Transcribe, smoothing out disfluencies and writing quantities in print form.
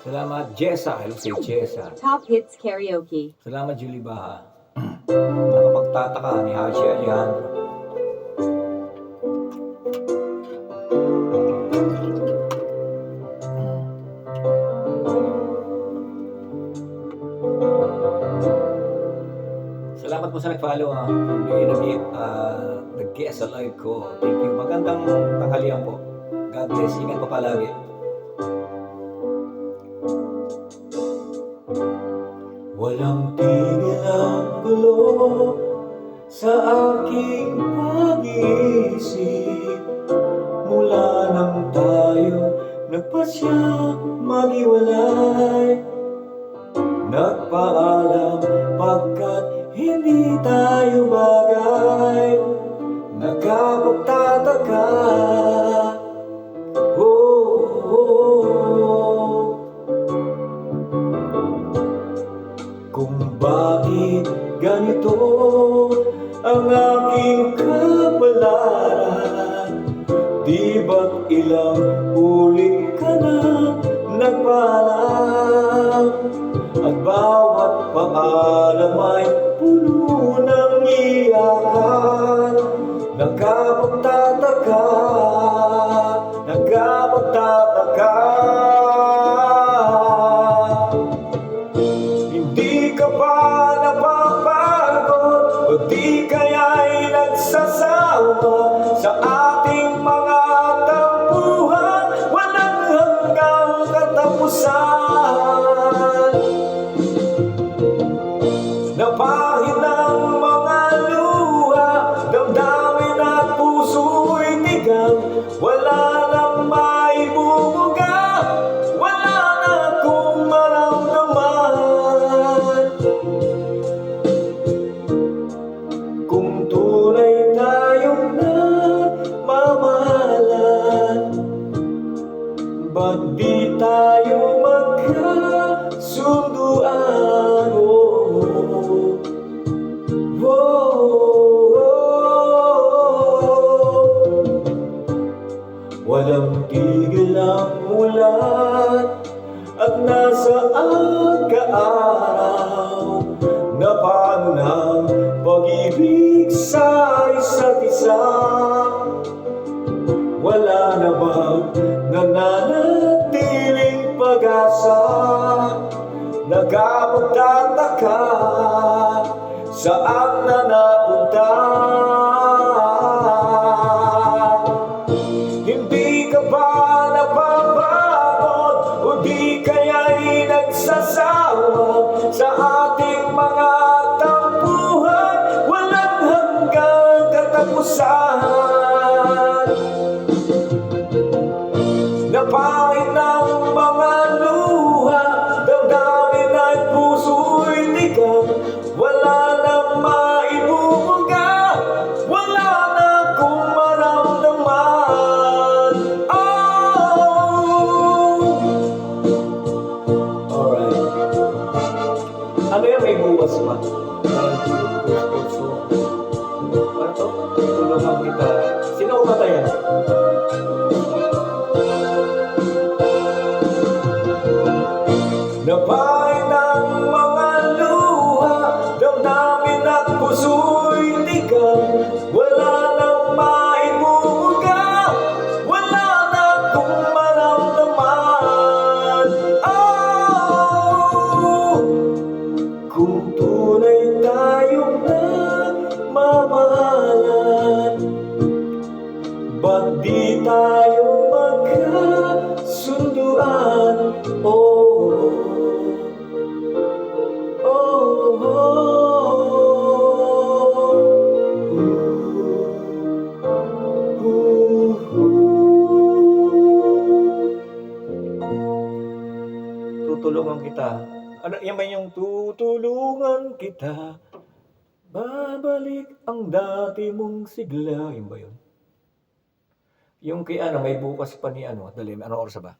Salamat, Jessa. Hello si Jessa. Top Hits Karaoke. Salamat, Julie Baha. Nakapagtataka ni Haji Alejandro. Salamat po sa nag-follow ha. Nag-guess sa live ko. Thank you. Magandang tanghalian po. God bless. Ingat pa palagi. Walang tigil ang gulo sa aking pag-iisip. Mula nang tayo nagpasya maghiwalay, nagpaalam pagkat hindi tayo bagay. Nagkapagtataka, kung bakit ganito ang aking kapalaran. Di ba't ilang ulit ka na nagpaalam, at bawat paalam ay puno ng iyakan. Nagkapagtataka, nagkapagtataka. Hindi ka ba napapagod o di kaya'y nagsasawa sa ating mga tampuhan? Walang hanggang katapusan. Napahid ng mga luha, damdamin at puso'y tigang. Wala nang maibubuga, wala na akong maramdaman. Kung tunay tayong nagmamahalan, ba't di tayo magkasunduan? Walang tigil ang ulan at nasaan ka araw. Na paano ng pag-ibig sa isa't isa? Wala na bang nananatiling pag-asa? Nagkapagtataka, saan na napunta? Hindi ka ba napapagod o di kaya'y nagsasawa sa ating mga tampuhan? Walang hanggang katapusan. Napahid ng mga luha, damdamin at puso'y tigang. Wala nang maibubuga, wala na akong maramdaman. Alright. Ano yan, may buwas pa? Ano to? Tulungan kita. Sino kumata yan? Napahid ng mga luha, damdamin at puso'y tigang. Wala nang maibubuga, wala na akong maramdaman. Kung tunay tayong nagmamahalan, ba't di tayo magkasunduan? Tutulungan kita. Ano, yan ba yung tutulungan kita? Babalik ang dati mong sigla. Yun ba yun? Yung kay ano, may bukas pa ni ano. Dali, ano oras ba?